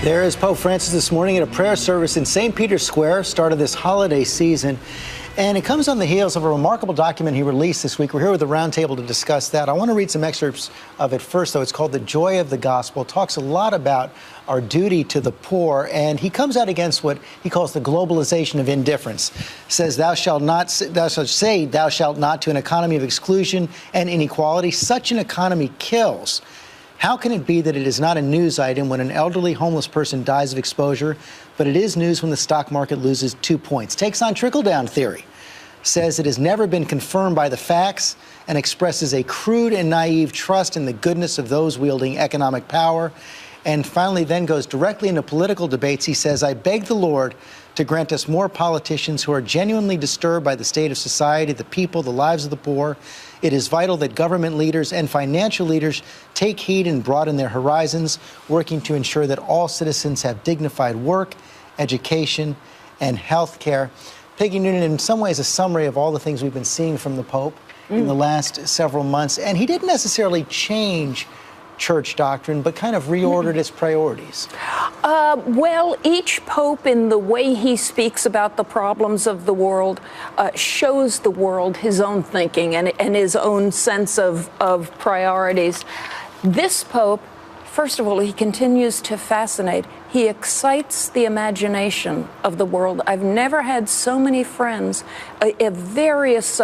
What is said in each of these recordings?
There is Pope Francis this morning at a prayer service in St. Peter's Square, start of this holiday season. And it comes on the heels of a remarkable document he released this week. We're here with the roundtable to discuss that. I want to read some excerpts of it first, though. It's called The Joy of the Gospel. It talks a lot about our duty to the poor, and he comes out against what he calls the globalization of indifference. Says, thou shalt say, thou shalt not to an economy of exclusion and inequality. Such an economy kills. How can it be that it is not a news item when an elderly homeless person dies of exposure, but it is news when the stock market loses 2 points? Takes on trickle-down theory. Says it has never been confirmed by the facts and expresses a crude and naive trust in the goodness of those wielding economic power. And finally then goes directly into political debates. He says, I beg the Lord to grant us more politicians who are genuinely disturbed by the state of society, the people, the lives of the poor. It is vital that government leaders and financial leaders take heed and broaden their horizons, working to ensure that all citizens have dignified work, education, and health care. Peggy Noonan, in some ways, a summary of all the things we've been seeing from the Pope in the last several months. And he didn't necessarily change church doctrine, but kind of reordered its priorities. Well, each pope, in the way he speaks about the problems of the world, shows the world his own thinking and his own sense of priorities. This pope, first of all, he continues to fascinate. He excites the imagination of the world. I've never had so many friends of various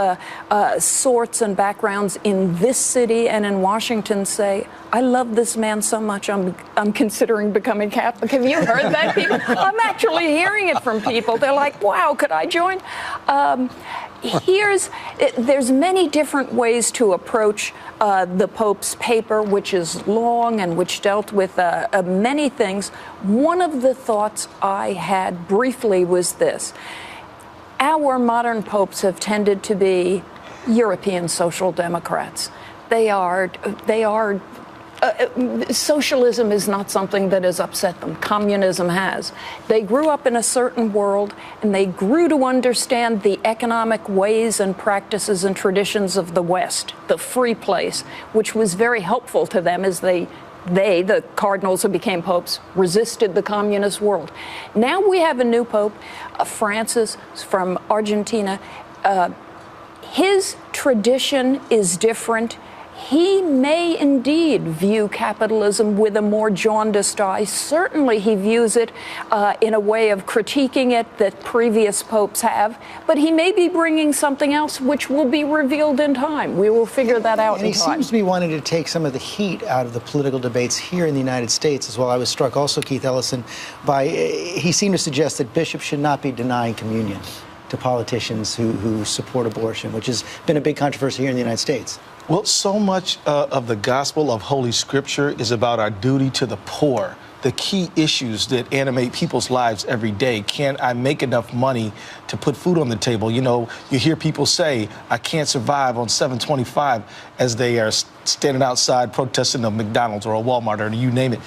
sorts and backgrounds in this city and in Washington say, I love this man so much, I'm considering becoming Catholic. Have you heard that, people? I'm actually hearing it from people. They're like, wow, could I join? There's many different ways to approach the Pope's paper, which is long and which dealt with many things. One of the thoughts I had briefly was this. Our modern popes have tended to be European social democrats. Socialism is not something that has upset them. Communism has. They grew up in a certain world, and they grew to understand the economic ways and practices and traditions of the West, the free place, which was very helpful to them as the cardinals who became popes, resisted the communist world. Now we have a new pope, Francis from Argentina. His tradition is different. He may indeed view capitalism with a more jaundiced eye. Certainly he views it in a way of critiquing it that previous popes have, but he may be bringing something else which will be revealed in time. We will figure that out in time. And he seems to be wanting to take some of the heat out of the political debates here in the United States as well. I was struck also, Keith Ellison, by he seemed to suggest that bishops should not be denying communion to politicians who support abortion, which has been a big controversy here in the United States. Well, so much of the gospel of Holy Scripture is about our duty to the poor, the key issues that animate people's lives every day. Can I make enough money to put food on the table? You know, you hear people say, I can't survive on $7.25 as they are standing outside protesting a McDonald's or a Walmart or you name it.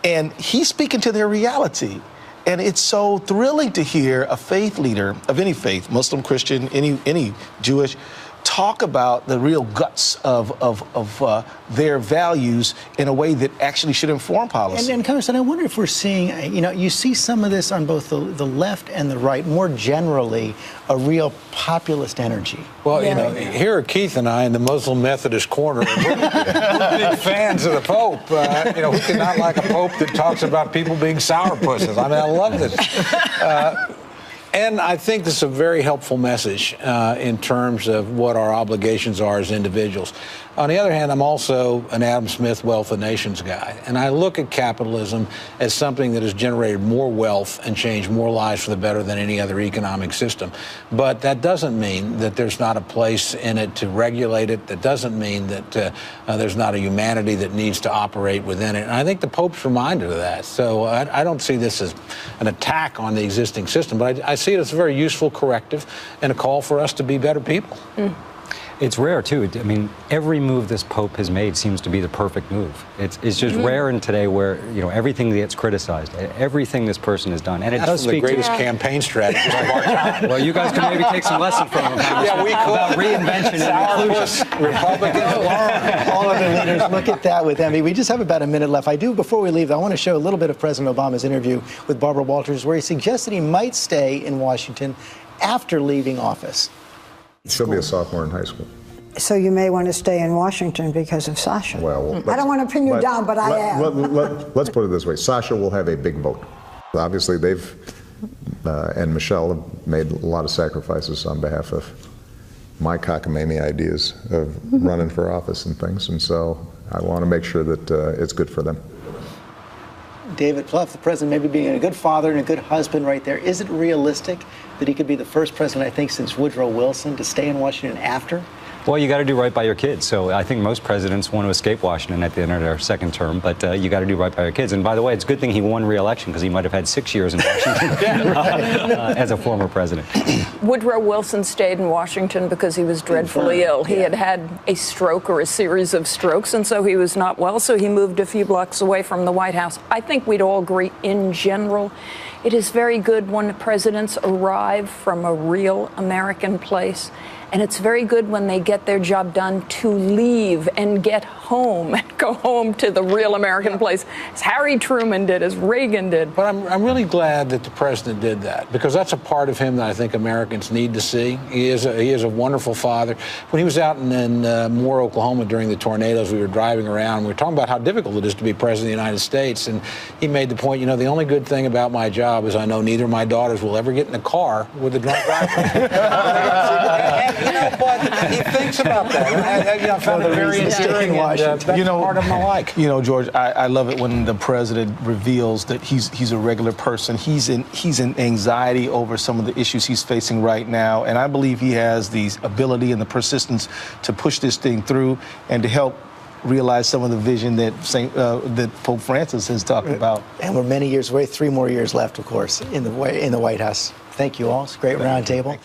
And he's speaking to their reality. And it's so thrilling to hear a faith leader of any faith, Muslim, Christian, any Jewish, talk about the real guts of their values in a way that actually should inform policy. And Congressman, I wonder if we're seeing, you see some of this on both the left and the right, more generally, a real populist energy. Well, here are Keith and I in the Muslim Methodist corner. We're big fans of the Pope. Who could not like a Pope that talks about people being sourpusses? I mean, I love this. And I think this is a very helpful message in terms of what our obligations are as individuals. On the other hand, I'm also an Adam Smith Wealth of Nations guy, and I look at capitalism as something that has generated more wealth and changed more lives for the better than any other economic system. But that doesn't mean that there's not a place in it to regulate it. That doesn't mean that there's not a humanity that needs to operate within it. And I think the Pope's reminded of that. So I don't see this as an attack on the existing system, but I see it as a very useful corrective and a call for us to be better people. It's rare, too. I mean, every move this Pope has made seems to be the perfect move. It's just rare in today where, everything gets criticized, everything this person has done. And it does speak the greatest campaign strategist of our time. Well, you guys can maybe take some lesson from him. Yeah, we could. About reinvention and inclusion. Republicans learn. All of the leaders look at that with envy. We just have about a minute left. Before we leave, I want to show a little bit of President Obama's interview with Barbara Walters, where he suggested he might stay in Washington after leaving office. She'll be a sophomore in high school. So you may want to stay in Washington because of Sasha. Well, I don't want to pin you down, but I am. Let's put it this way. Sasha will have a big vote. Obviously, they've, and Michelle have made a lot of sacrifices on behalf of my cockamamie ideas of running for office and things. And so I want to make sure that it's good for them. David Plouffe, the president, maybe being a good father and a good husband right there. Is it realistic that he could be the first president, I think, since Woodrow Wilson to stay in Washington after? Well, you got to do right by your kids. So I think most presidents want to escape Washington at the end of their second term, but you got to do right by your kids. And by the way, it's a good thing he won re-election because he might have had 6 years in Washington as a former president. Woodrow Wilson stayed in Washington because he was dreadfully ill. He had had a stroke or a series of strokes, and so he was not well, so he moved a few blocks away from the White House. I think we'd all agree, in general, it is very good when presidents arrive from a real American place. And it's very good when they get their job done to leave and get home and go home to the real American place, as Harry Truman did, as Reagan did. But I'm really glad that the president did that, because that's a part of him that I think Americans need to see. He is a wonderful father. When he was out in Moore, Oklahoma during the tornadoes, we were driving around. We were talking about how difficult it is to be president of the United States. And he made the point, the only good thing about my job is I know neither of my daughters will ever get in a car with a drunk driver. But he thinks about that. I found it very endearing. That's part of my like. George, I love it when the president reveals that he's a regular person. He's in anxiety over some of the issues he's facing right now, and I believe he has the ability and the persistence to push this thing through and to help realize some of the vision that that Pope Francis has talked about. And we're many years away. 3 more years left, of course, in the White House. Thank you all. It's a great roundtable.